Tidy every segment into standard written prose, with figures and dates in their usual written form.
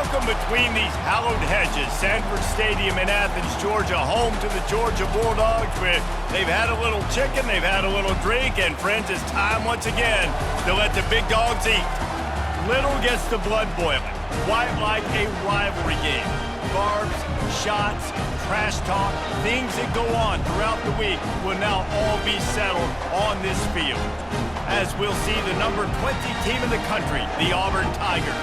Welcome between these hallowed hedges. Sanford Stadium in Athens, Georgia, home to the Georgia Bulldogs, where they've had a little chicken, they've had a little drink, and friends, it's time once again to let the big dogs eat. Little gets the blood boiling, quite like a rivalry game. Barbs, shots, trash talk, things that go on throughout the week will now all be settled on this field. As we'll see the number 20 team in the country, the Auburn Tigers,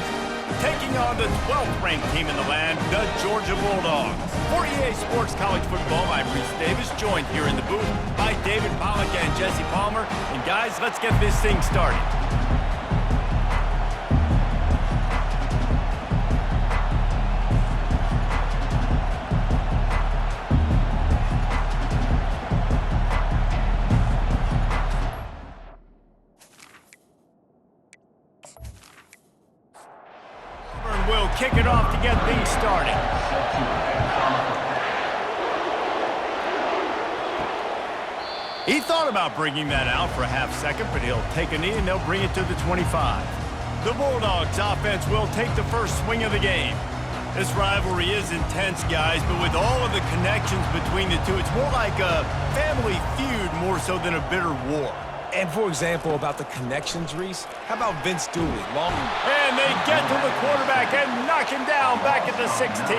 taking on the 12th ranked team in the land, the Georgia Bulldogs. For EA Sports College Football, I'm Reese Davis, joined here in the booth by David Pollack and Jesse Palmer. And guys, let's get this thing started. Will kick it off to get things started. He thought about bringing that out for a half second, but he'll take a knee and they'll bring it to the 25. The Bulldogs offense will take the first swing of the game. This rivalry is intense, guys, but with all of the connections between the two, it's more like a family feud more so than a bitter war. And for example, about the connections, Reese, how about Vince Dooley? And they get to the quarterback and knock him down back at the 16.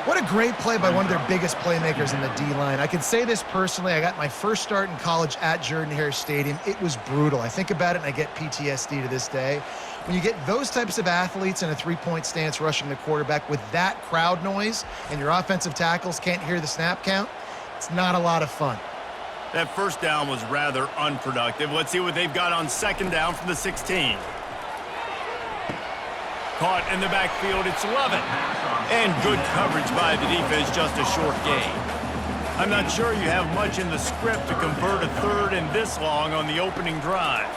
What a great play by one of their biggest playmakers in the D-line. I can say this personally. I got my first start in college at Jordan-Hare Stadium. It was brutal. I think about it and I get PTSD to this day. When you get those types of athletes in a three-point stance rushing the quarterback with that crowd noise and your offensive tackles can't hear the snap count, it's not a lot of fun. That first down was rather unproductive. Let's see what they've got on second down from the 16. Caught in the backfield, it's Lovett. And good coverage by the defense, just a short gain. I'm not sure you have much in the script to convert a third and this long on the opening drive.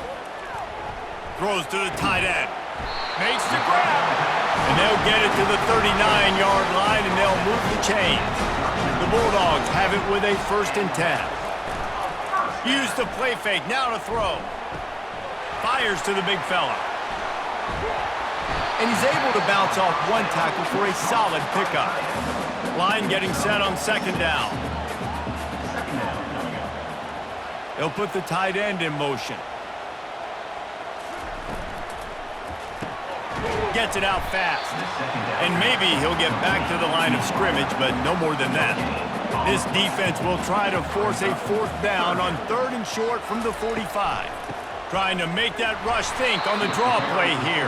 Throws to the tight end. Makes the grab. And they'll get it to the 39-yard line, and they'll move the chains. The Bulldogs have it with a 1st and 10. Use the play fake, now to throw. Fires to the big fella. And he's able to bounce off one tackle for a solid pickup. Line getting set on second down. They'll put the tight end in motion. Gets it out fast. And maybe he'll get back to the line of scrimmage, but no more than that. This defense will try to force a 4th down on 3rd and short from the 45. Trying to make that rush think on the draw play here.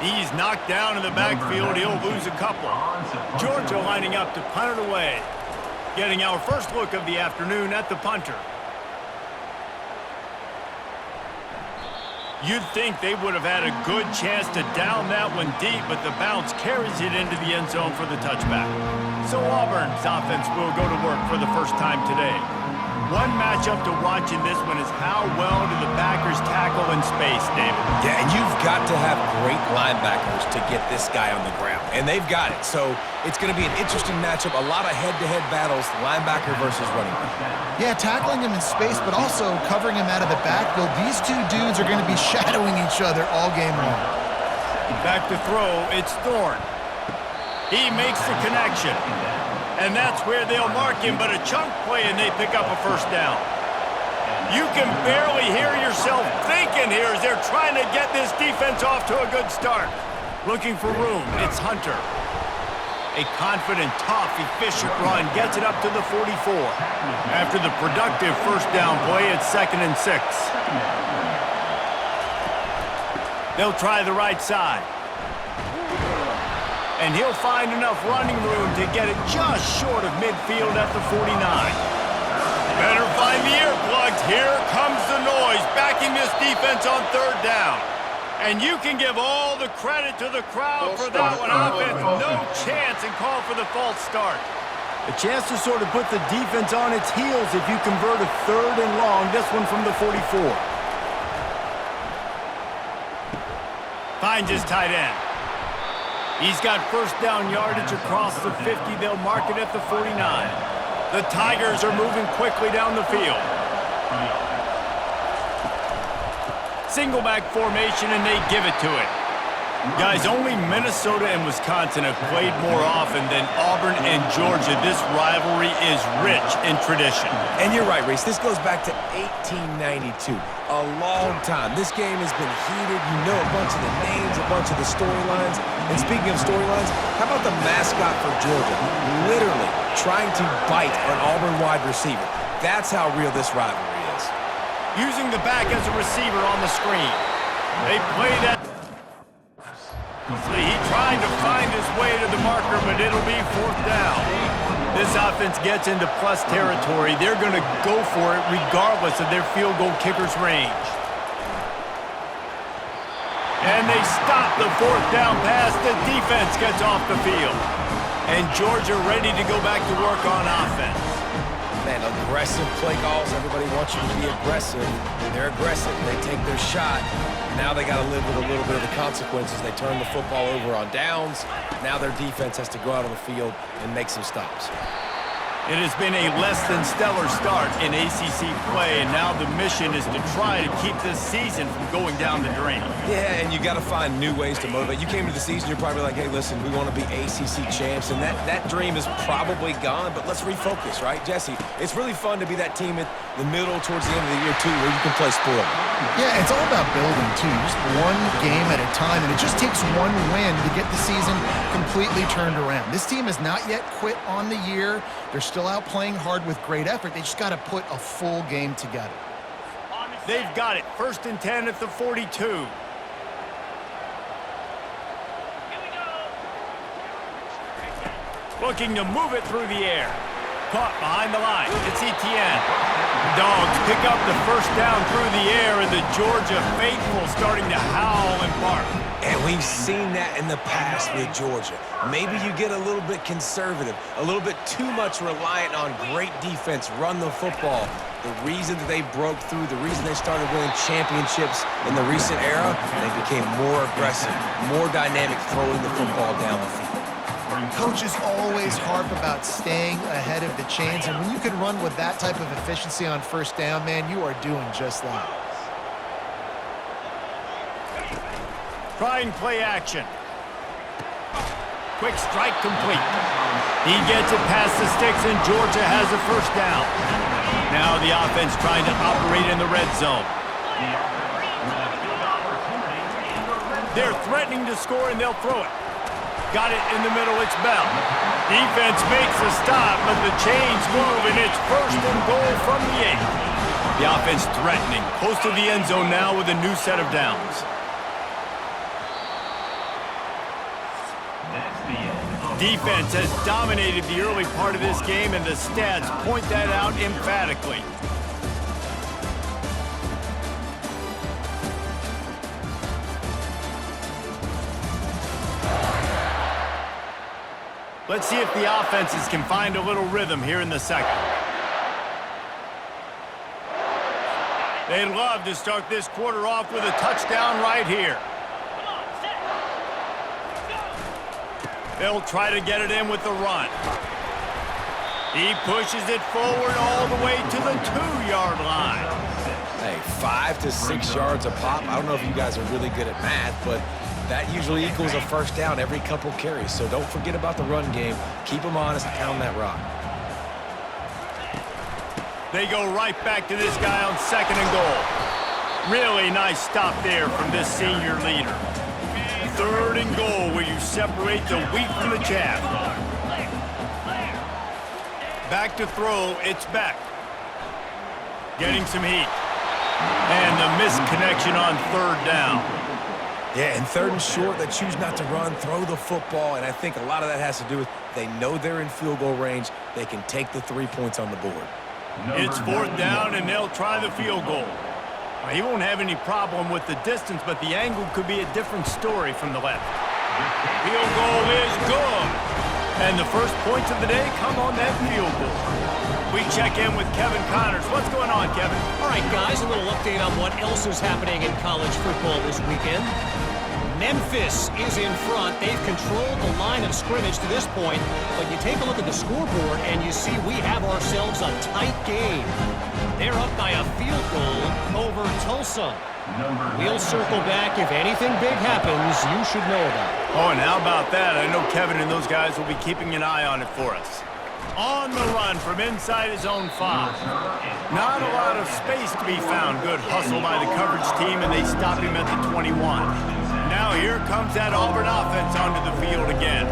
He's knocked down in the backfield. He'll lose a couple. Georgia lining up to punt it away. Getting our first look of the afternoon at the punter. You'd think they would have had a good chance to down that one deep, but the bounce carries it into the end zone for the touchback. So Auburn's offense will go to work for the first time today. One matchup to watch in this one is how well do the backers tackle in space, David? Yeah, and you've got to have great linebackers to get this guy on the ground. And they've got it. So it's going to be an interesting matchup. A lot of head-to-head battles, linebacker versus running back. Yeah, tackling him in space, but also covering him out of the backfield. These two dudes are going to be shadowing each other all game long. Back to throw, it's Thorne. He makes the connection. And that's where they'll mark him, but a chunk play and they pick up a 1st down. You can barely hear yourself thinking here as they're trying to get this defense off to a good start. Looking for room, it's Hunter. A confident, tough, efficient run gets it up to the 44. After the productive 1st down play, it's 2nd and 6. They'll try the right side. And he'll find enough running room to get it just short of midfield at the 49. Better find the earplugs. Here comes the noise, backing this defense on 3rd down. And you can give all the credit to the crowd for that one. Offense, no chance, and call for the false start. A chance to sort of put the defense on its heels if you convert a 3rd and long, this one from the 44. Finds his tight end. He's got 1st down yardage across the 50. They'll mark it at the 49. The Tigers are moving quickly down the field. Single back formation, and they give it to it. Guys, only Minnesota and Wisconsin have played more often than Auburn and Georgia. This rivalry is rich in tradition. And you're right, Reese. This goes back to 1892. A long time. This game has been heated. You know a bunch of the names, a bunch of the storylines. And speaking of storylines, how about the mascot for Georgia? Literally trying to bite an Auburn wide receiver. That's how real this rivalry is. Using the back as a receiver on the screen. They play that. He tried to find his way to the marker, but it'll be 4th down. This offense gets into plus territory. They're going to go for it regardless of their field goal kicker's range. And they stop the 4th down pass. The defense gets off the field. And Georgia ready to go back to work on offense. Man, aggressive play calls. Everybody wants you to be aggressive. They're aggressive. They take their shot. Now they got to live with a little bit of the consequences. They turn the football over on downs. Now their defense has to go out on the field and make some stops. It has been a less than stellar start in ACC play, and now the mission is to try to keep this season from going down the drain. Yeah, and you got to find new ways to motivate. You came to the season, you're probably like, hey, listen, we want to be ACC champs, and that dream is probably gone, but let's refocus, right? Jesse, it's really fun to be that team at the middle towards the end of the year, too, where you can play spoiler. Yeah, it's all about building, too. Just one game at a time, and it just takes one win to get the season completely turned around. This team has not yet quit on the year. They're still out playing hard with great effort. They just got to put a full game together. They've got it. 1st and 10 at the 42. Looking to move it through the air. Caught behind the line. It's Etienne. Dogs pick up the 1st down through the air, and the Georgia faithful starting to howl and bark. And we've seen that in the past with Georgia. Maybe you get a little bit conservative, a little bit too much reliant on great defense, run the football. The reason that they broke through, the reason they started winning championships in the recent era, they became more aggressive, more dynamic throwing the football down the field. Coaches always harp about staying ahead of the chains, and when you can run with that type of efficiency on 1st down, man, you are doing just that. Trying play action. Quick strike complete. He gets it past the sticks, and Georgia has a 1st down. Now the offense trying to operate in the red zone. They're threatening to score, and they'll throw it. Got it in the middle, it's Bell. Defense makes a stop, but the chains move, and it's 1st and goal from the 8. The offense threatening, close to the end zone now with a new set of downs. Defense has dominated the early part of this game, and the stats point that out emphatically. Let's see if the offenses can find a little rhythm here in the 2nd. They'd love to start this quarter off with a touchdown right here. They'll try to get it in with the run. He pushes it forward all the way to the 2-yard line. Hey, 5 to 6 yards a pop. I don't know if you guys are really good at math, but that usually equals a 1st down every couple carries. So don't forget about the run game. Keep them honest and pound that rock. They go right back to this guy on 2nd and goal. Really nice stop there from this senior leader. 3rd and goal where you separate the wheat from the chaff. Back to throw, it's Beck. Getting some heat. And the misconnection on 3rd down. Yeah, and 3rd and short, they choose not to run, throw the football, and I think a lot of that has to do with they know they're in field goal range. They can take the 3 points on the board. It's 4th down, and they'll try the field goal. He won't have any problem with the distance, but the angle could be a different story from the left. Field goal is good. And the first points of the day come on that field goal. We check in with Kevin Connors. What's going on, Kevin? All right, guys, a little update on what else is happening in college football this weekend. Memphis is in front. They've controlled the line of scrimmage to this point, but you take a look at the scoreboard and you see we have ourselves a tight game. They're up by a field goal over Tulsa. We'll circle back. If anything big happens, you should know about it. Oh, and how about that? I know Kevin and those guys will be keeping an eye on it for us. On the run from inside his own 5. Not a lot of space to be found. Good hustle by the coverage team, and they stop him at the 21. Now here comes that Auburn offense onto the field again.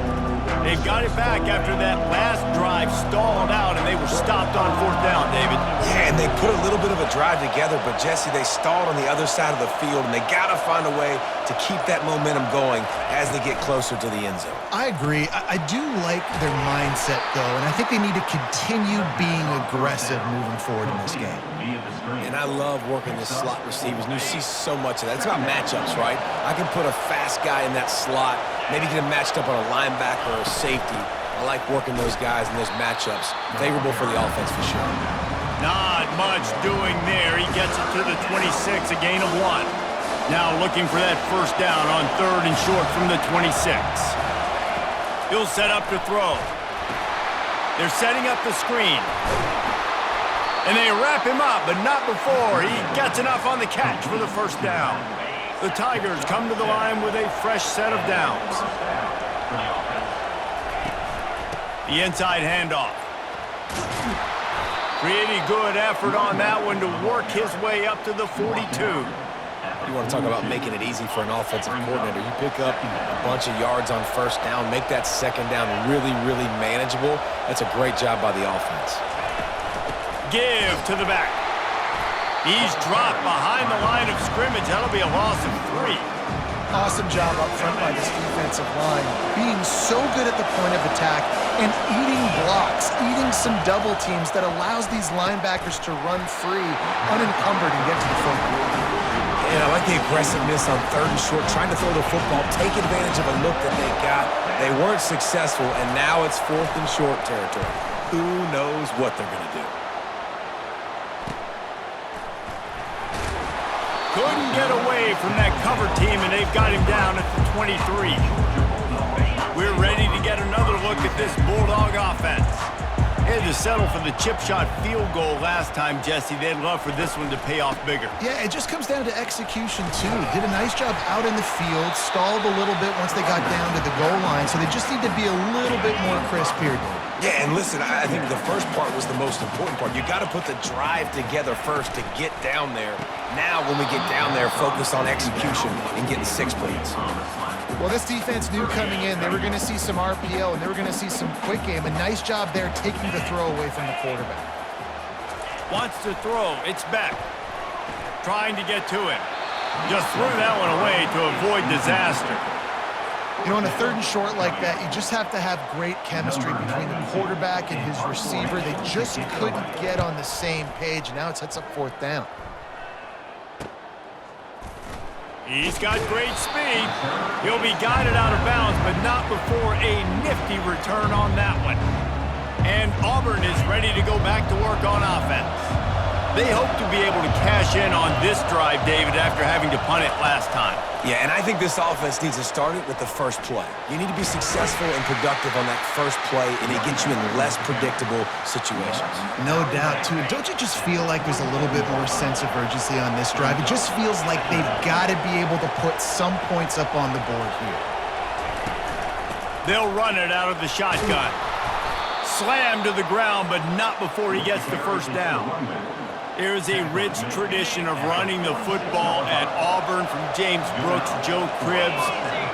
They've got it back after that last drive stalled out, and they were stopped on 4th down, David. Yeah, and they put a little bit of a drive together, but, Jesse, they stalled on the other side of the field, and they got to find a way to keep that momentum going as they get closer to the end zone. I agree. I do like their mindset, though, and I think they need to continue being aggressive moving forward in this game. And I love working the slot receivers, and you see so much of that. It's about matchups, right? I can put a fast guy in that slot, maybe get him matched up on a linebacker or a safety. I like working those guys in those matchups. Favorable for the offense for sure. Not much doing there. He gets it to the 26, a gain of 1. Now looking for that 1st down on 3rd and short from the 26. He'll set up to throw. They're setting up the screen. And they wrap him up, but not before he gets enough on the catch for the 1st down. The Tigers come to the line with a fresh set of downs. The inside handoff. Pretty good effort on that one to work his way up to the 42. You want to talk about making it easy for an offensive coordinator. You pick up a bunch of yards on 1st down, make that 2nd down really, really manageable. That's a great job by the offense. Give to the back. He's dropped behind the line of scrimmage. That'll be a loss of 3. Awesome job up front by this defensive line, being so good at the point of attack and eating blocks, eating some double teams that allows these linebackers to run free, unencumbered, and get to the football. And I like the aggressiveness on 3rd and short, trying to throw the football, take advantage of a look that they got. They weren't successful, and now it's 4th and short territory. Who knows what they're going to do? Couldn't get away from that cover team, and they've got him down at the 23. We're ready to get another look at this Bulldog offense. They had to settle for the chip shot field goal last time, Jesse. They'd love for this one to pay off bigger. Yeah, it just comes down to execution, too. Did a nice job out in the field, stalled a little bit once they got down to the goal line, so they just need to be a little bit more crisp here, David. Yeah, and listen, I think the first part was the most important part. You got to put the drive together first to get down there. Now, when we get down there, focus on execution and getting 6 points. Well, this defense knew coming in they were going to see some RPO and they were going to see some quick game. A nice job there taking the throw away from the quarterback. Wants to throw. It's Beck. Trying to get to him. Just threw that one away to avoid disaster. You know, on a 3rd and short like that, you just have to have great chemistry between the quarterback and his receiver. They just couldn't get on the same page. Now it sets up 4th down. He's got great speed. He'll be guided out of bounds, but not before a nifty return on that one. And Auburn is ready to go back to work on offense. They hope to be able to cash in on this drive, David, after having to punt it last time. Yeah, and I think this offense needs to start it with the first play. You need to be successful and productive on that first play, and it gets you in less predictable situations. No doubt, too. Don't you just feel like there's a little bit more sense of urgency on this drive? It just feels like they've got to be able to put some points up on the board here. They'll run it out of the shotgun. Slam to the ground, but not before he gets the 1st down. There's a rich tradition of running the football at Auburn, from James Brooks, Joe Cribbs,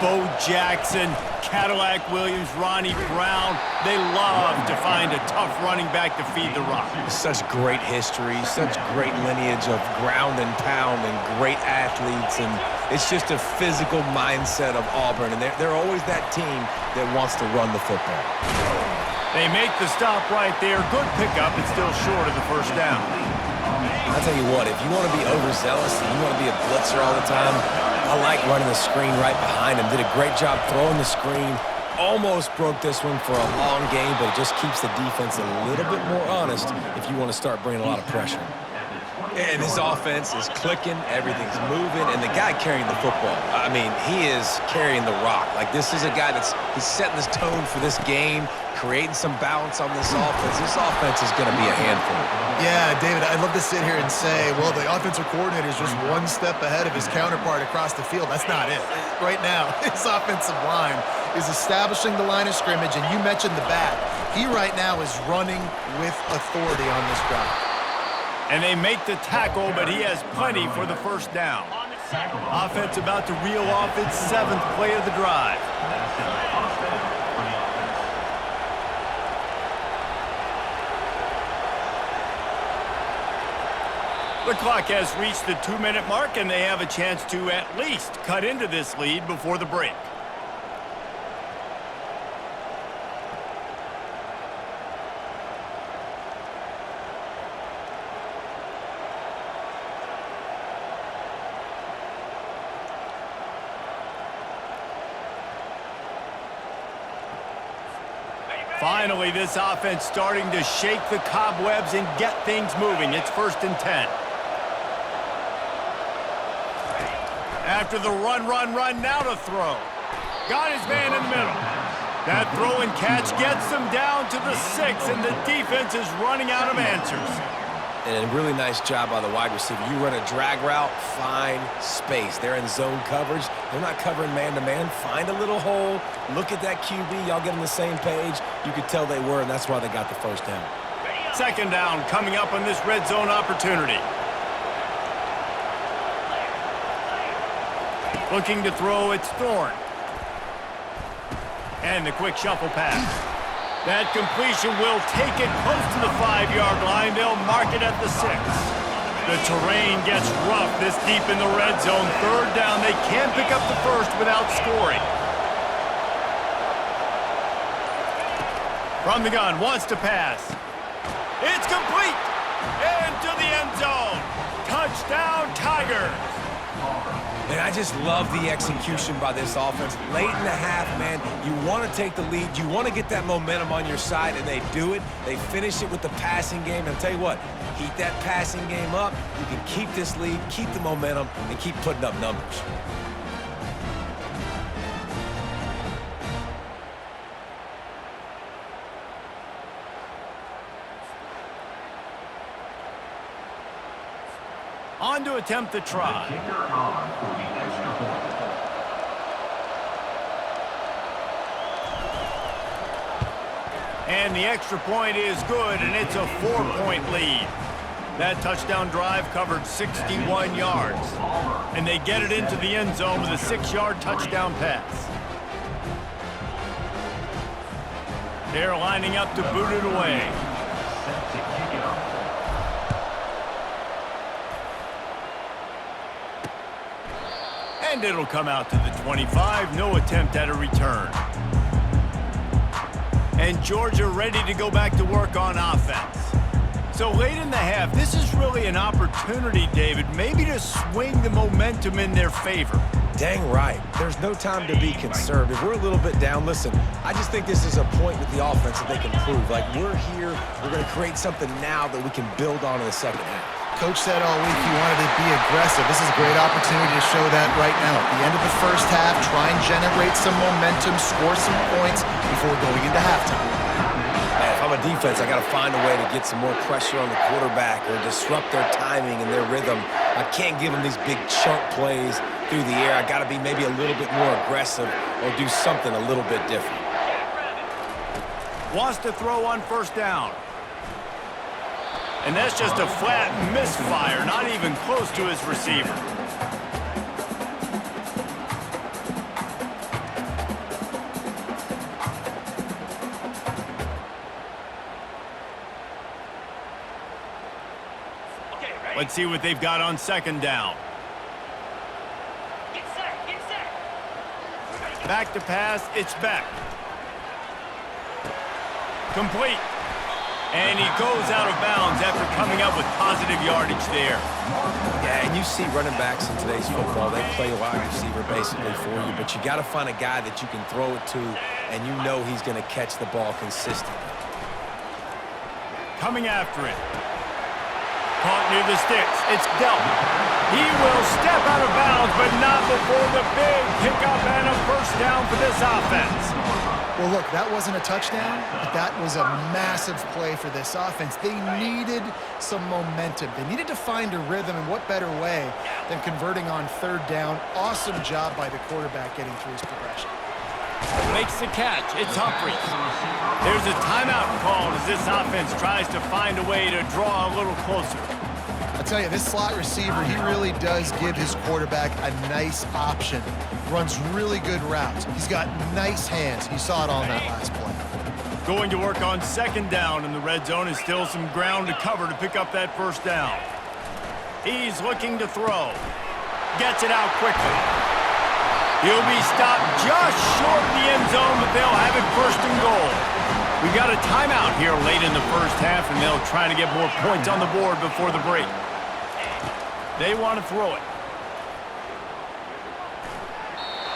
Bo Jackson, Cadillac Williams, Ronnie Brown. They love to find a tough running back to feed the rock. Such great history, such great lineage of ground and pound and great athletes, and it's just a physical mindset of Auburn, and they're always that team that wants to run the football. They make the stop right there. Good pickup. It's still short of the 1st down. I'll tell you what, if you want to be overzealous and you want to be a blitzer all the time, I like running the screen right behind him. Did a great job throwing the screen. Almost broke this one for a long game, but it just keeps the defense a little bit more honest if you want to start bringing a lot of pressure. And his offense is clicking, everything's moving, and the guy carrying the football, I mean, he is carrying the rock. Like, this is a guy he's setting this tone for this game, creating some balance on this offense. This offense is going to be a handful. Yeah, David, I'd love to sit here and say, well, the offensive coordinator is just one step ahead of his counterpart across the field. That's not it. Right now, his offensive line is establishing the line of scrimmage, and you mentioned the back. He right now is running with authority on this drive. And they make the tackle, but he has plenty for the first down. Offense about to reel off its 7th play of the drive. The clock has reached the 2-minute mark, and they have a chance to at least cut into this lead before the break. Finally, this offense starting to shake the cobwebs and get things moving. It's 1st and 10. After the run, now to throw. Got his man in the middle. That throw and catch gets them down to the 6, and the defense is running out of answers. And a really nice job by the wide receiver. You run a drag route, find space. They're in zone coverage. They're not covering man-to-man. Find a little hole. Look at that QB. Y'all get on the same page. You could tell they were, and that's why they got the first down. 2nd down coming up on this red zone opportunity. Looking to throw, it's Thorne. And the quick shuffle pass. That completion will take it close to the 5-yard line. They'll mark it at the 6. The terrain gets rough this deep in the red zone. 3rd down. They can't pick up the first without scoring. From the gun, wants to pass. It's complete. Into the end zone. Touchdown, Tigers. And I just love the execution by this offense. Late in the half, man, you want to take the lead. You want to get that momentum on your side, and they do it. They finish it with the passing game. And I'll tell you what, keep that passing game up. You can keep this lead, keep the momentum, and keep putting up numbers. On to attempt the try. And the extra point is good, and it's a 4-point lead. That touchdown drive covered 61 yards. And they get it into the end zone with a 6-yard touchdown pass. They're lining up to boot it away. And it'll come out to the 25. No attempt at a return. And Georgia ready to go back to work on offense. So late in the half, this is really an opportunity, David, maybe to swing the momentum in their favor. Dang right. There's no time to be conservative. We're a little bit down. Listen, I just think this is a point with the offense that they can prove. Like, we're here. We're going to create something now that we can build on in the second half. Coach said all week he wanted to be aggressive. This is a great opportunity to show that right now. At the end of the first half, try and generate some momentum, score some points before going into halftime. Man, if I'm a defense, I got to find a way to get some more pressure on the quarterback or disrupt their timing and their rhythm. I can't give them these big chunk plays through the air. I got to be maybe a little bit more aggressive or do something a little bit different. Wants to throw on 1st down. And that's just a flat misfire, not even close to his receiver. Let's see what they've got on 2nd down. Back to pass, it's Beck. Complete. And he goes out of bounds after coming up with positive yardage there. Yeah, and you see running backs in today's football, they play wide receiver basically for you, but you got to find a guy that you can throw it to, and you know he's going to catch the ball consistently. Coming after it. Caught near the sticks. It's dealt. He will step out of bounds, but not before the big pickup and a first down for this offense. Well, look, that wasn't a touchdown, but that was a massive play for this offense. They needed some momentum. They needed to find a rhythm, and what better way than converting on third down. Awesome job by the quarterback getting through his progression. Makes the catch. It's Humphries. There's a timeout called as this offense tries to find a way to draw a little closer. I'll tell you, this slot receiver, he really does give his quarterback a nice option. Runs really good routes. He's got nice hands. You saw it all in that last play. Going to work on second down in the red zone is still some ground to cover to pick up that first down. He's looking to throw. Gets it out quickly. He'll be stopped just short of the end zone, but they'll have it first and goal. We got a timeout here late in the first half, and they'll try to get more points on the board before the break. They want to throw it.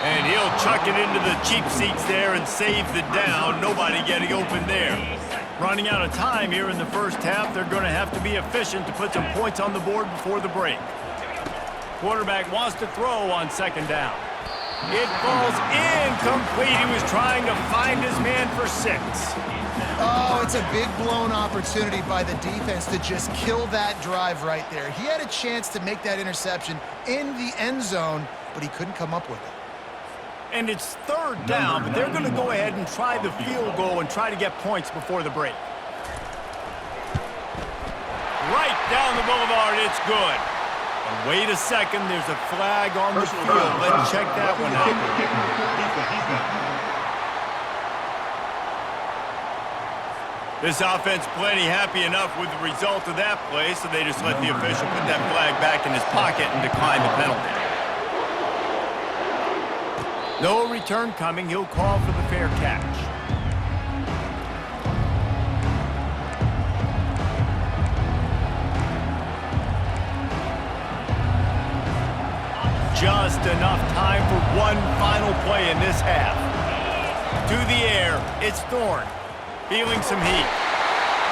And he'll chuck it into the cheap seats there and save the down. Nobody getting open there. Running out of time here in the first half, they're going to have to be efficient to put some points on the board before the break. Quarterback wants to throw on second down. It falls incomplete. He was trying to find his man for 6. Oh, it's a big blown opportunity by the defense to just kill that drive right there. He had a chance to make that interception in the end zone, but he couldn't come up with it. And it's third down, but they're going to go ahead and try the field goal and try to get points before the break. Right down the boulevard, it's good. And wait a second, there's a flag on the field. Let's check that one out. This offense plenty happy enough with the result of that play, so they just let the official put that flag back in his pocket and decline the penalty. No return coming. He'll call for the fair catch. Just enough time for one final play in this half. To the air, it's Thorne. Feeling some heat.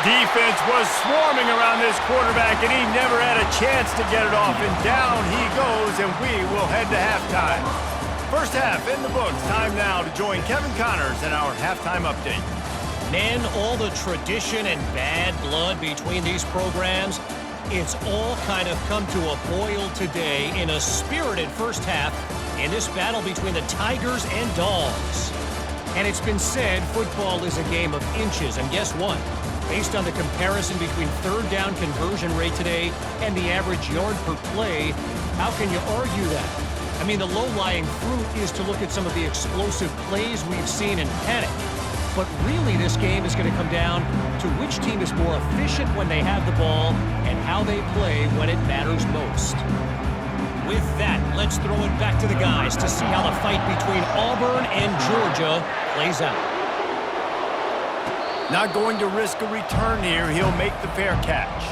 Defense was swarming around this quarterback, and he never had a chance to get it off. And down he goes, and we will head to halftime. First half in the books. Time now to join Kevin Connors in our halftime update. Men, all the tradition and bad blood between these programs, it's all kind of come to a boil today in a spirited first half in this battle between the Tigers and Dogs. And it's been said football is a game of inches, and guess what? Based on the comparison between third down conversion rate today and the average yard per play, how can you argue that? I mean, the low-lying fruit is to look at some of the explosive plays we've seen in panic. But really, this game is going to come down to which team is more efficient when they have the ball and how they play when it matters most. With that, let's throw it back to the guys to see how the fight between Auburn and Georgia plays out. Not going to risk a return here. He'll make the fair catch.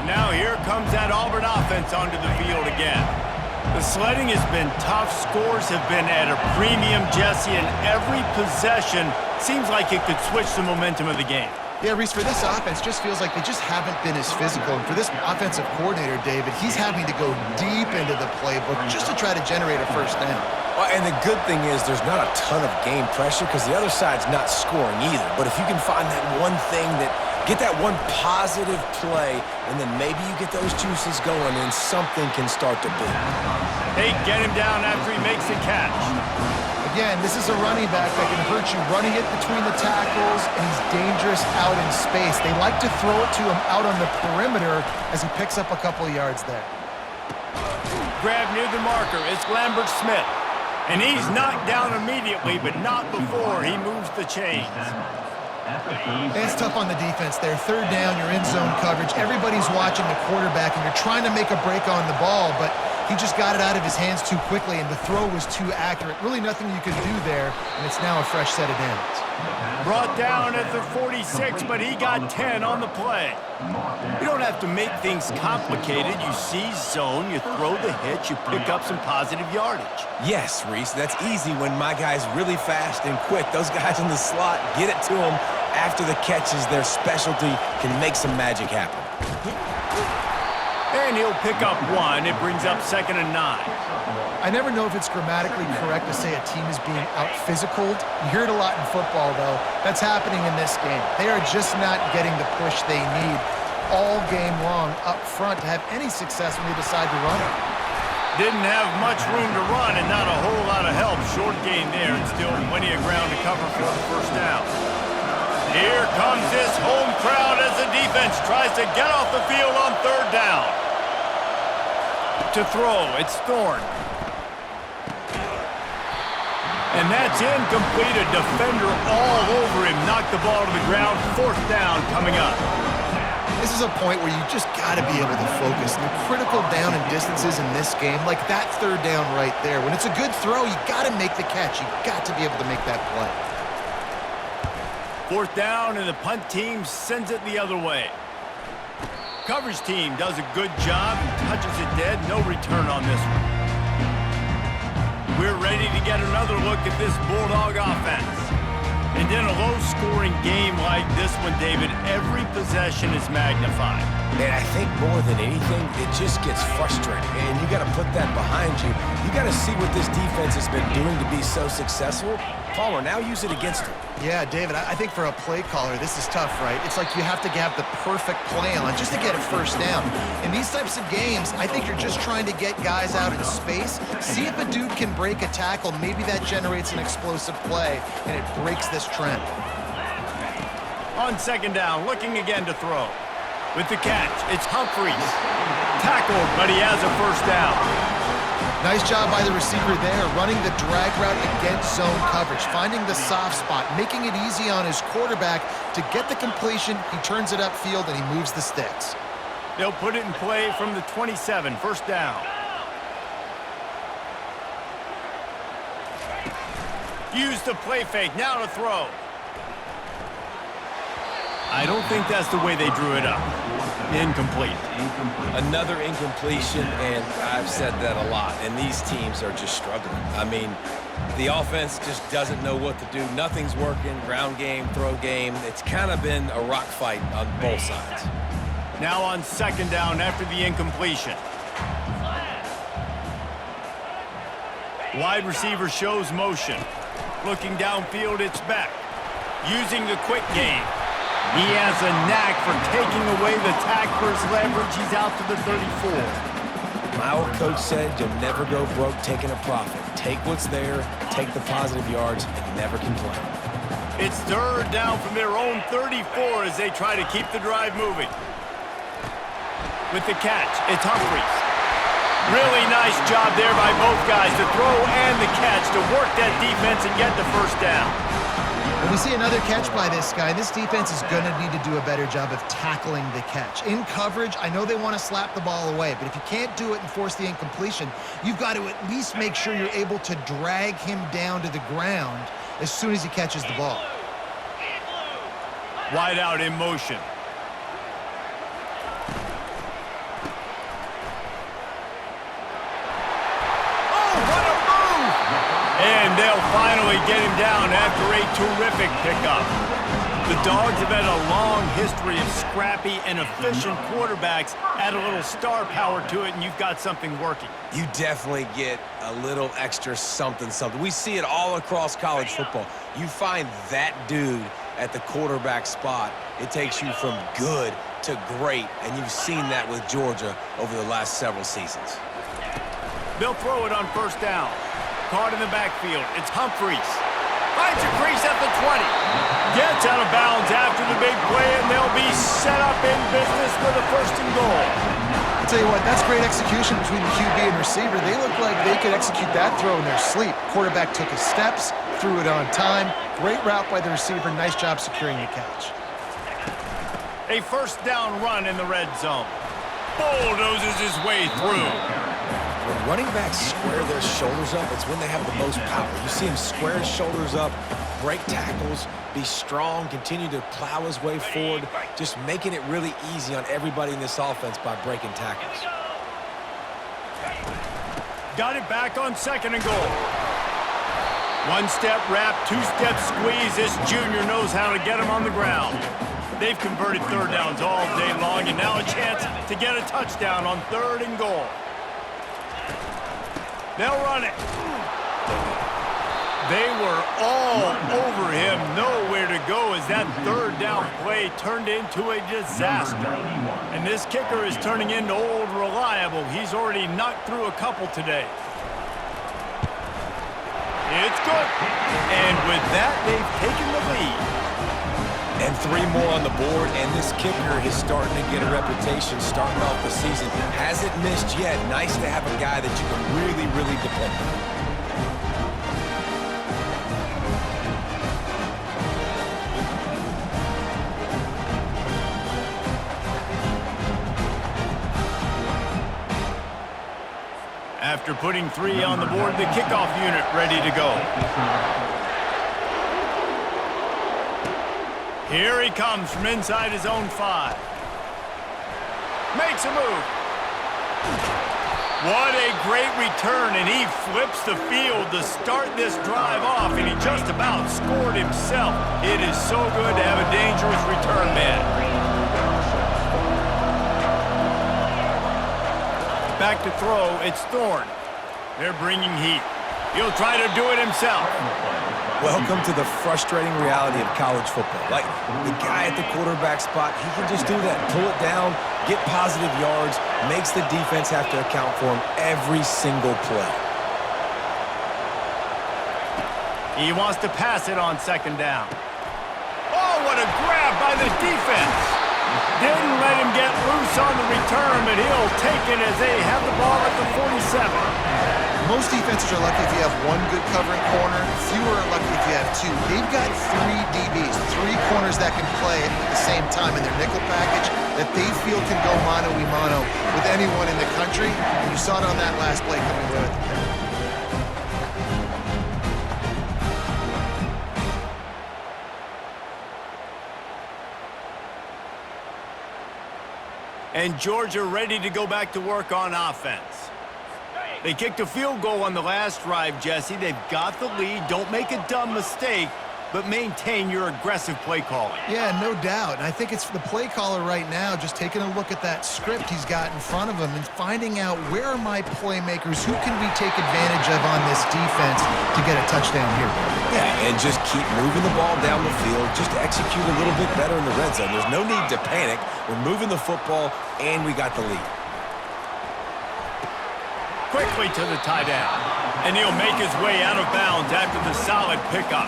Now here comes that Auburn offense onto the field again. The sledding has been tough. Scores have been at a premium, Jesse, and every possession seems like it could switch the momentum of the game. Yeah, Reese, for this offense, just feels like they just haven't been as physical. And for this offensive coordinator, David, he's having to go deep into the playbook just to try to generate a first down. Well, and the good thing is there's not a ton of game pressure because the other side's not scoring either. But if you can find that one thing get that one positive play, and then maybe you get those juices going and something can start to build. They get him down after he makes the catch. Again, this is a running back that can hurt you running it between the tackles, and he's dangerous out in space. They like to throw it to him out on the perimeter as he picks up a couple of yards there. Grab near the marker. It's Lambert Smith. And he's knocked down immediately, but not before he moves the chains. It's tough on the defense there. Third down, you're in zone coverage. Everybody's watching the quarterback, and you're trying to make a break on the ball, but he just got it out of his hands too quickly, and the throw was too accurate. Really nothing you can do there, and it's now a fresh set of downs. Brought down at the 46, but he got 10 on the play. You don't have to make things complicated. You see zone, you throw the hitch, you pick up some positive yardage. Yes, Reese, that's easy when my guy's really fast and quick. Those guys in the slot, get it to him, After the catch is their specialty, can make some magic happen. And he'll pick up one. It brings up 2nd and 9. I never know if it's grammatically correct to say a team is being out-physicaled. You hear it a lot in football, though. That's happening in this game. They are just not getting the push they need all game long up front to have any success when they decide to run it. Didn't have much room to run and not a whole lot of help. Short gain there and still plenty of ground to cover for the first down. Here comes this home crowd as the defense tries to get off the field on 3rd down. To throw, it's Thorne. And that's incomplete. A defender all over him. Knocked the ball to the ground. 4th down coming up. This is a point where you just got to be able to focus. The critical down and distances in this game, like that 3rd down right there. When it's a good throw, you got to make the catch. You got to be able to make that play. 4th down, and the punt team sends it the other way. Coverage team does a good job and touches it dead. No return on this one. We're ready to get another look at this Bulldog offense. And in a low-scoring game like this one, David, every possession is magnified. And I think more than anything, it just gets frustrating. And you got to put that behind you. You got to see what this defense has been doing to be so successful. Palmer, now use it against them. Yeah, David, I think for a play caller, this is tough, right? It's like you have to have the perfect play on just to get a first down. In these types of games, I think you're just trying to get guys out in space, see if a dude can break a tackle. Maybe that generates an explosive play, and it breaks this trend. On 2nd down, looking again to throw. With the catch, it's Humphries. Tackled, but he has a first down. Nice job by the receiver there, running the drag route against zone coverage, finding the soft spot, making it easy on his quarterback to get the completion. He turns it upfield, and he moves the sticks. They'll put it in play from the 27, 1st down. Use the play fake, now to throw. I don't think that's the way they drew it up. Incomplete. Another incompletion, and I've said that a lot, and these teams are just struggling. I mean, the offense just doesn't know what to do. Nothing's working, ground game, throw game. It's kind of been a rock fight on both sides. Now on 2nd down after the incompletion. Wide receiver shows motion. Looking downfield, it's Beck. Using the quick game. He has a knack for taking away the tackler's leverage. He's out to the 34. My old coach said you'll never go broke taking a profit. Take what's there, take the positive yards, and never complain. It's 3rd down from their own 34 as they try to keep the drive moving. With the catch, it's Humphries. Really nice job there by both guys, the throw and the catch, to work that defense and get the first down. When we see another catch by this guy, this defense is going to need to do a better job of tackling the catch. In coverage, I know they want to slap the ball away, but if you can't do it and force the incompletion, you've got to at least make sure you're able to drag him down to the ground as soon as he catches the ball. Wide out in motion. And they'll finally get him down after a terrific pickup. The Dogs have had a long history of scrappy and efficient quarterbacks. Add a little star power to it, and you've got something working. You definitely get a little extra something. We see it all across college football. You find that dude at the quarterback spot, it takes you from good to great, and you've seen that with Georgia over the last several seasons. They'll throw it on 1st down. Caught in the backfield. It's Humphries. Finds a crease at the 20. Gets out of bounds after the big play, and they'll be set up in business with a 1st and goal. I'll tell you what, that's great execution between the QB and receiver. They look like they could execute that throw in their sleep. Quarterback took his steps, threw it on time. Great route by the receiver. Nice job securing the catch. A 1st down run in the red zone. Bulldozes his way through. When running backs square their shoulders up, it's when they have the most power. You see him square his shoulders up, break tackles, be strong, continue to plow his way forward, just making it really easy on everybody in this offense by breaking tackles. Got it back on 2nd and goal. One-step wrap, two-step squeeze. This junior knows how to get him on the ground. They've converted third downs all day long, and now a chance to get a touchdown on 3rd and goal. They'll run it. They were all over him, nowhere to go as that 3rd down play turned into a disaster. And this kicker is turning into old reliable. He's already knocked through a couple today. It's good. And with that, they've taken the lead. And 3 more on the board, and this kicker is starting to get a reputation starting off the season. Hasn't missed yet. Nice to have a guy that you can really, really depend on. After putting 3 on the board, the kickoff unit ready to go. Here he comes from inside his own 5. Makes a move. What a great return, and he flips the field to start this drive off, and he just about scored himself. It is so good to have a dangerous return man. Back to throw, it's Thorne. They're bringing heat. He'll try to do it himself. Welcome to the frustrating reality of college football. Like, the guy at the quarterback spot, he can just do that. Pull it down, get positive yards, makes the defense have to account for him every single play. He wants to pass it on 2nd down. Oh, what a grab by the defense. Didn't let him get loose on the return, but he'll take it as they have the ball at the 47. Most defenses are lucky if you have 1 good covering corner. Fewer are lucky if you have 2. They've got 3 DBs, 3 corners that can play at the same time in their nickel package that they feel can go mano-a-mano with anyone in the country. And you saw it on that last play coming away with the pick. And Georgia ready to go back to work on offense. They kicked a field goal on the last drive, Jesse. They've got the lead. Don't make a dumb mistake, but maintain your aggressive play calling. Yeah, no doubt. And I think it's the play caller right now just taking a look at that script he's got in front of him and finding out where are my playmakers, who can we take advantage of on this defense to get a touchdown here. Yeah, and just keep moving the ball down the field, just to execute a little bit better in the red zone. There's no need to panic. We're moving the football, and we got the lead. Quickly to the tight end. And he'll make his way out of bounds after the solid pickup.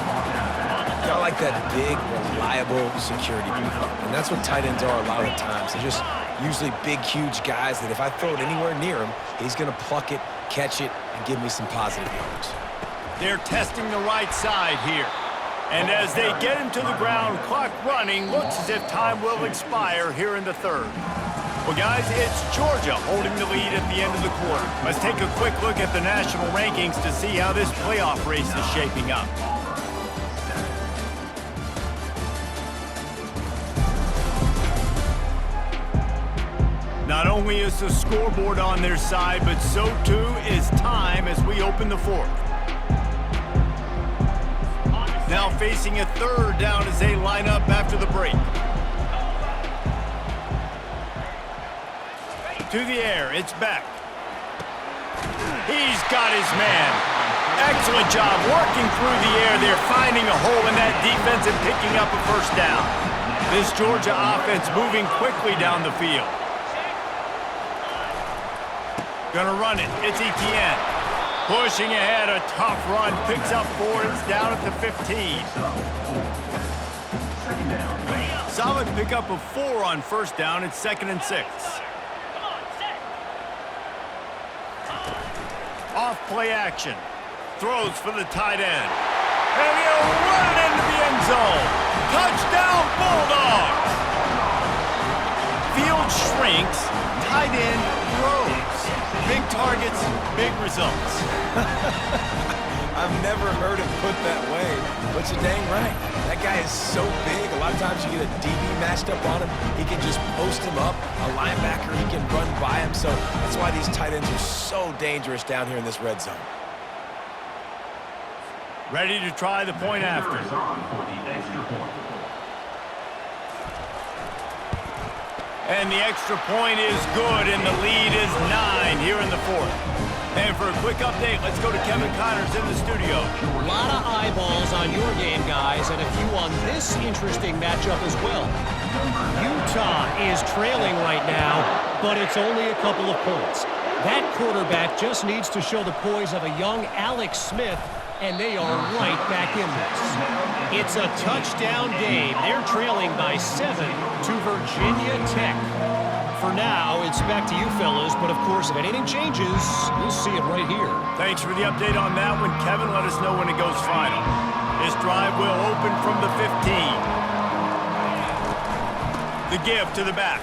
Kind of like that big, reliable security blanket. And that's what tight ends are a lot of the times. They're just usually big, huge guys that if I throw it anywhere near him, he's going to pluck it, catch it, and give me some positive yards. They're testing the right side here. And as they get him to the ground, clock running, looks as if time will expire here in the 3rd. Well, guys, it's Georgia holding the lead at the end of the quarter. Let's take a quick look at the national rankings to see how this playoff race is shaping up. Not only is the scoreboard on their side, but so too is time as we open the 4th. Now facing a 3rd down as they line up after the break. To the air, it's back. He's got his man. Excellent job working through the air. They're finding a hole in that defense and picking up a 1st down. This Georgia offense moving quickly down the field. Gonna run it. It's Etienne. Pushing ahead, a tough run. Picks up 4. It's down at the 15. Solid pickup of 4 on 1st down. It's 2nd and 6. Off play action. Throws for the tight end. And he'll run it into the end zone. Touchdown, Bulldogs! Field shrinks. Tight end grows. Big targets, big results. I've never heard it put that way, but you're dang right. That guy is so big. A lot of times you get a DB matched up on him. He can just post him up. A linebacker, he can run by him. So that's why these tight ends are so dangerous down here in this red zone. Ready to try the point after. And the extra point is good, and the lead is 9 here in the fourth. And for a quick update, let's go to Kevin Connors in the studio. A lot of eyeballs on your game, guys, and a few on this interesting matchup as well. Utah is trailing right now, but it's only a couple of points. That quarterback just needs to show the poise of a young Alex Smith, and they are right back in this. It's a touchdown game. They're trailing by 7 to Virginia Tech. For now, it's back to you fellas, but of course, if anything changes, you'll see it right here. Thanks for the update on that one, Kevin. Let us know when it goes final. This drive will open from the 15. The give to the back.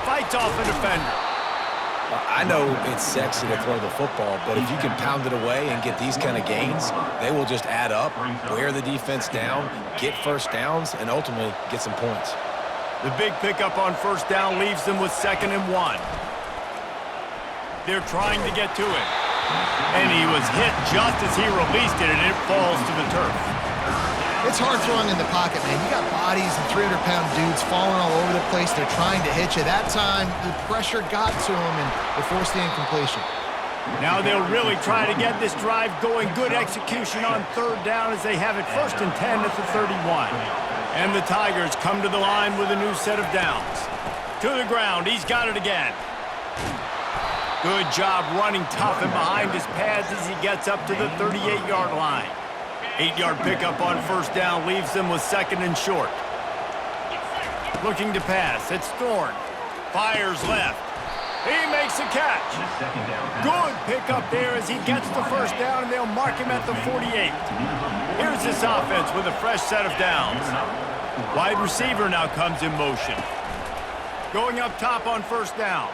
Fights off a defender. I know it's sexy to throw the football, but if you can pound it away and get these kind of gains, they will just add up, wear the defense down, get first downs, and ultimately get some points. The big pickup on first down leaves them with 2nd and 1. They're trying to get to it. And he was hit just as he released it, and it falls to the turf. It's hard throwing in the pocket, man. You got bodies and 300-pound dudes falling all over the place. They're trying to hit you. That time, the pressure got to him, and they forced the incompletion. Now they'll really try to get this drive going. Good execution on 3rd down as they have it 1st and 10 at the 31. And the Tigers come to the line with a new set of downs. To the ground, he's got it again. Good job running tough and behind his pads as he gets up to the 38-yard line. 8-yard pickup on first down leaves them with 2nd and short. Looking to pass, it's Thorne. Fires left. He makes a catch. Good pickup there as he gets the first down, and they'll mark him at the 48. Here's this offense with a fresh set of downs. Wide receiver now comes in motion. Going up top on first down.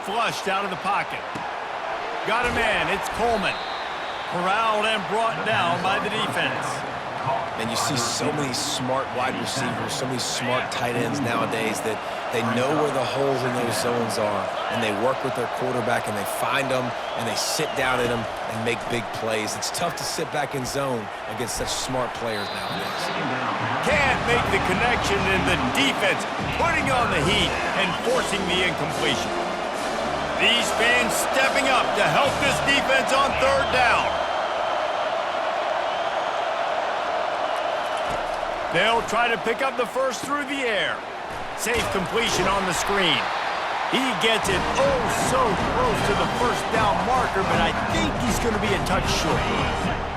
Flushed out of the pocket. Got a man, it's Coleman. Corralled and brought down by the defense. And you see so many smart wide receivers, so many smart tight ends nowadays that they know where the holes in those zones are, and they work with their quarterback, and they find them, and they sit down in them and make big plays. It's tough to sit back in zone against such smart players nowadays. Can't make the connection, and the defense putting on the heat and forcing the incompletion. These fans stepping up to help this defense on 3rd down. They'll try to pick up the first through the air. Safe completion on the screen. He gets it oh so close to the first down marker, but I think he's going to be a touch short.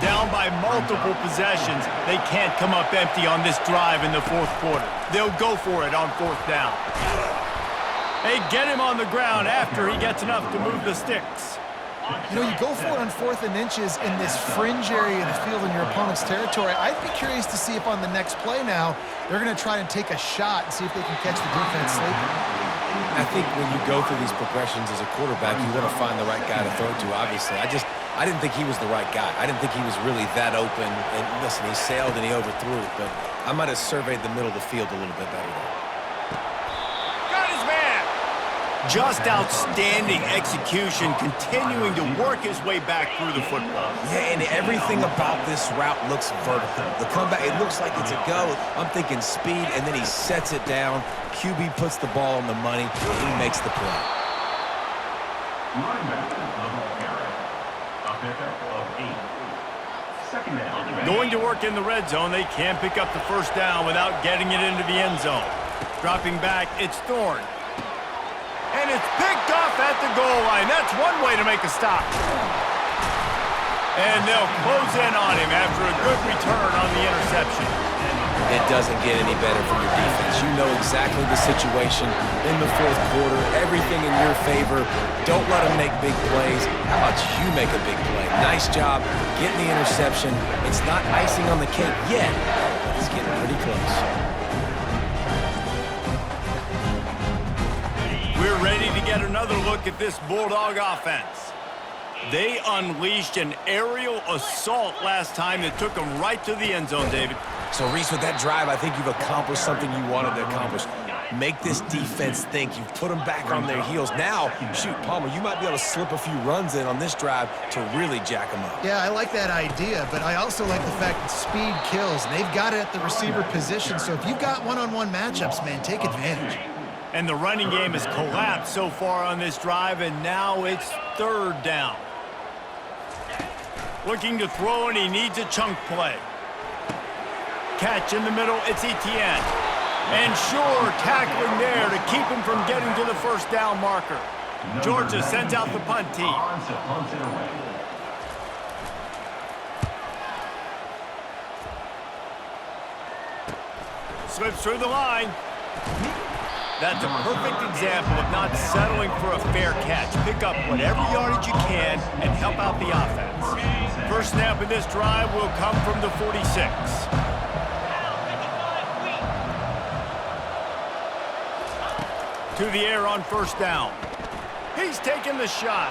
Down by multiple possessions, they can't come up empty on this drive in the 4th quarter. They'll go for it on 4th down. They get him on the ground after he gets enough to move the sticks. You know, you go for it on 4th and inches in this fringe area of the field in your opponent's territory. I'd be curious to see if on the next play now, they're going to try and take a shot and see if they can catch the defense sleeping. I think when you go through these progressions as a quarterback, you want to find the right guy to throw to, obviously. I didn't think he was the right guy. I didn't think he was really that open. And listen, he sailed and he overthrew it, but I might have surveyed the middle of the field a little bit better there. Just outstanding execution, continuing to work his way back through the football. Yeah, and everything about this route looks vertical. The comeback, it looks like it's a go. I'm thinking speed, and then he sets it down. QB puts the ball on the money, and he makes the play. Going to work in the red zone, they can't pick up the first down without getting it into the end zone. Dropping back, it's Thorne. And it's picked off at the goal line. That's one way to make a stop. And they'll close in on him after a good return on the interception. It doesn't get any better for your defense. You know exactly the situation in the 4th quarter. Everything in your favor. Don't let them make big plays. How about you make a big play? Nice job getting the interception. It's not icing on the cake yet, but it's getting pretty close. We're ready to get another look at this Bulldog offense. They unleashed an aerial assault last time that took them right to the end zone, David. So, Reese, with that drive, I think you've accomplished something you wanted to accomplish. Make this defense think. You've put them back on their heels. Now, shoot, Palmer, you might be able to slip a few runs in on this drive to really jack them up. Yeah, I like that idea, but I also like the fact that speed kills, and they've got it at the receiver position. So if you've got one-on-one matchups, man, take advantage. And the running game has collapsed so far on this drive, and now it's 3rd down. Looking to throw, and he needs a chunk play. Catch in the middle, it's Etienne. And sure, tackling there to keep him from getting to the 1st down marker. Georgia sends out the punt team. Slips through the line. That's a perfect example of not settling for a fair catch. Pick up whatever yardage you can and help out the offense. First snap of this drive will come from the 46. To the air on 1st down. He's taking the shot.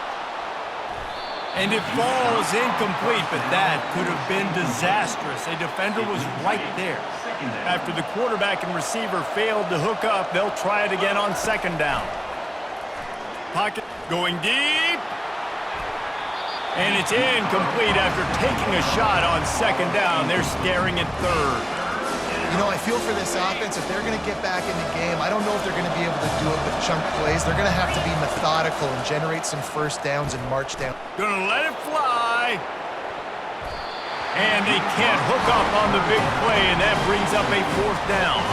And it falls incomplete, but that could have been disastrous. A defender was right there. After the quarterback and receiver failed to hook up, they'll try it again on 2nd down. Pocket going deep. And it's incomplete after taking a shot on 2nd down. They're staring at 3rd. You know, I feel for this offense, if they're going to get back in the game, I don't know if they're going to be able to do it with chunk plays. They're going to have to be methodical and generate some 1st downs and march down. Gonna let it fly. And they can't hook up on the big play, and that brings up a 4th down.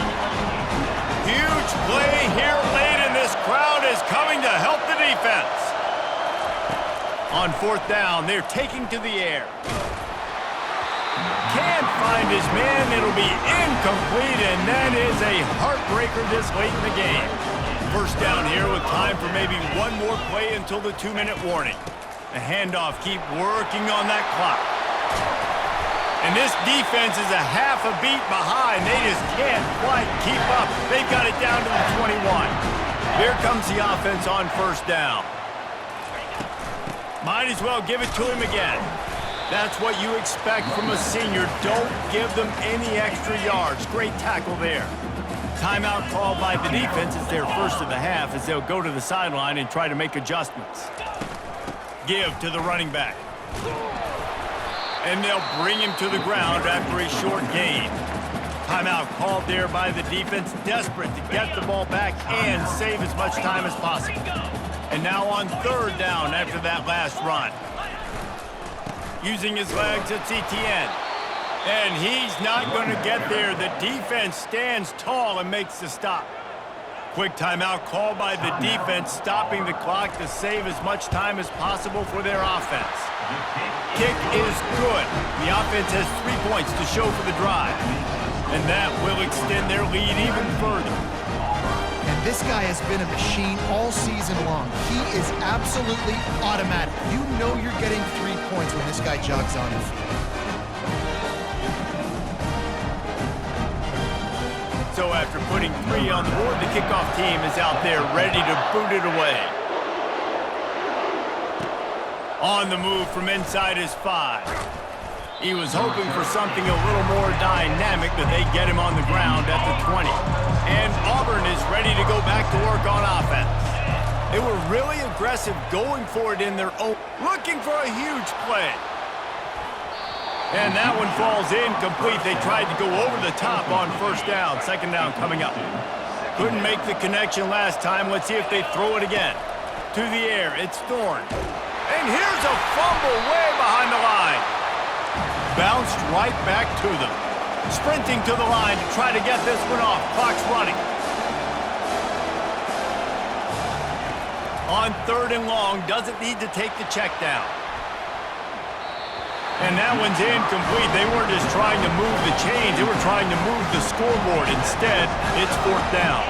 Huge play here late, and this crowd is coming to help the defense. On 4th down, they're taking to the air. Can't find his man. It'll be incomplete, and that is a heartbreaker this late in the game. 1st down here with time for maybe one more play until the 2-minute warning. The handoff, keep working on that clock. And this defense is a half a beat behind. They just can't quite keep up. They've got it down to the 21. Here comes the offense on 1st down. Might as well give it to him again. That's what you expect from a senior. Don't give them any extra yards. Great tackle there. Timeout called by the defense. It's their 1st of the half as they'll go to the sideline and try to make adjustments. Give to the running back. And they'll bring him to the ground after a short gain. Timeout called there by the defense, desperate to get the ball back and save as much time as possible. And now on 3rd down after that last run. Using his legs, it's Etienne. And he's not going to get there. The defense stands tall and makes the stop. Quick timeout called by the defense, stopping the clock to save as much time as possible for their offense. Kick is good. The offense has 3 points to show for the drive. And that will extend their lead even further. And this guy has been a machine all season long. He is absolutely automatic. You know you're getting 3 points when this guy jogs on the field. So after putting 3 on the board, the kickoff team is out there ready to boot it away. On the move from inside his 5. He was hoping for something a little more dynamic, but they get him on the ground at the 20. And Auburn is ready to go back to work on offense. They were really aggressive going for it in their own, looking for a huge play. And that one falls incomplete. They tried to go over the top on 1st down. 2nd down coming up. Couldn't make the connection last time. Let's see if they throw it again. To the air, it's Thorne. And here's a fumble way behind the line. Bounced right back to them. Sprinting to the line to try to get this one off. Clock's running. On 3rd and long, doesn't need to take the check down. And that one's incomplete. They weren't just trying to move the chains. They were trying to move the scoreboard. Instead, it's 4th down.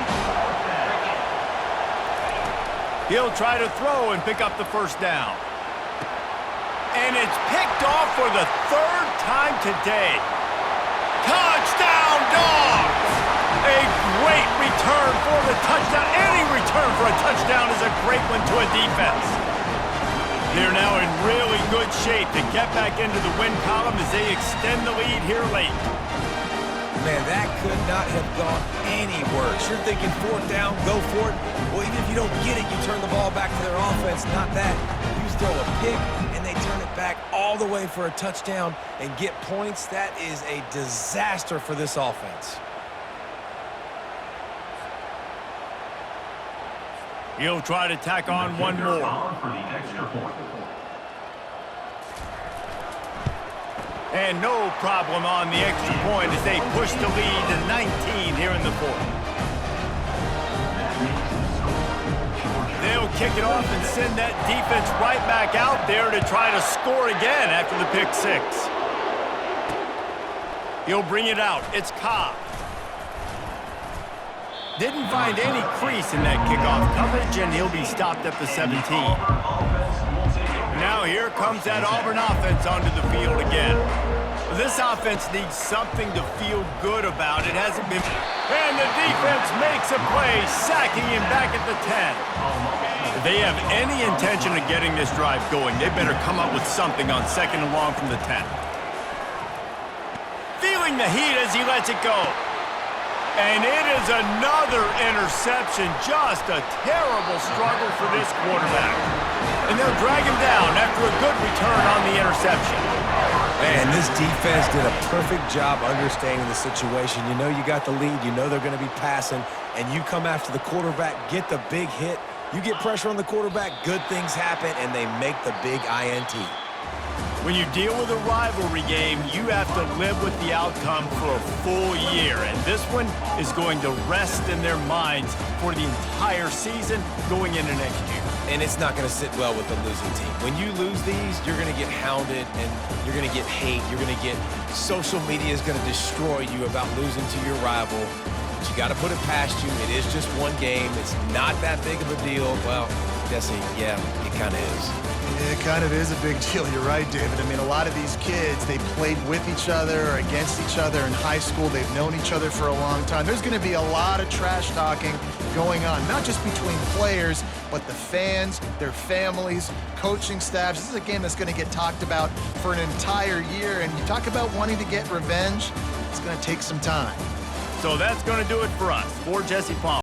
He'll try to throw and pick up the 1st down. And it's picked off for the 3rd time today. Touchdown, Dogs! A great return for the touchdown. Any return for a touchdown is a great one to a defense. They're now in really good shape to get back into the win column as they extend the lead here late. Man, that could not have gone any worse. You're thinking fourth down, go for it. Well, even if you don't get it, you turn the ball back to their offense. Not that. You throw a pick, and they turn it back all the way for a touchdown and get points. That is a disaster for this offense. He'll try to tack on one more. And no problem on the extra point as they push the lead to 19 here in the fourth. They'll kick it off and send that defense right back out there to try to score again after the pick six. He'll bring it out. It's Cobb. Didn't find any crease in that kickoff coverage, and he'll be stopped at the 17. Now here comes that Auburn offense onto the field again. This offense needs something to feel good about. It hasn't been... And the defense makes a play, sacking him back at the 10. If they have any intention of getting this drive going, they better come up with something on second and long from the 10. Feeling the heat as he lets it go. And it is another interception. Just a terrible struggle for this quarterback. And they'll drag him down after a good return on the interception. Man, this defense did a perfect job understanding the situation. You know you got the lead. You know they're going to be passing. And you come after the quarterback, get the big hit. You get pressure on the quarterback, good things happen, and they make the big INT. When you deal with a rivalry game, you have to live with the outcome for a full year. And this one is going to rest in their minds for the entire season going into next year. And it's not going to sit well with the losing team. When you lose these, you're going to get hounded, and you're going to get hate. You're going to get social media is going to destroy you about losing to your rival. But you got to put it past you. It is just one game. It's not that big of a deal. Well, Jesse, yeah, it kind of is. It kind of is a big deal. You're right, David. I mean, a lot of these kids, they played with each other or against each other in high school. They've known each other for a long time. There's going to be a lot of trash talking going on, not just between players, but the fans, their families, coaching staffs. This is a game that's going to get talked about for an entire year. And you talk about wanting to get revenge, it's going to take some time. So that's going to do it for us. For Jesse Palmer.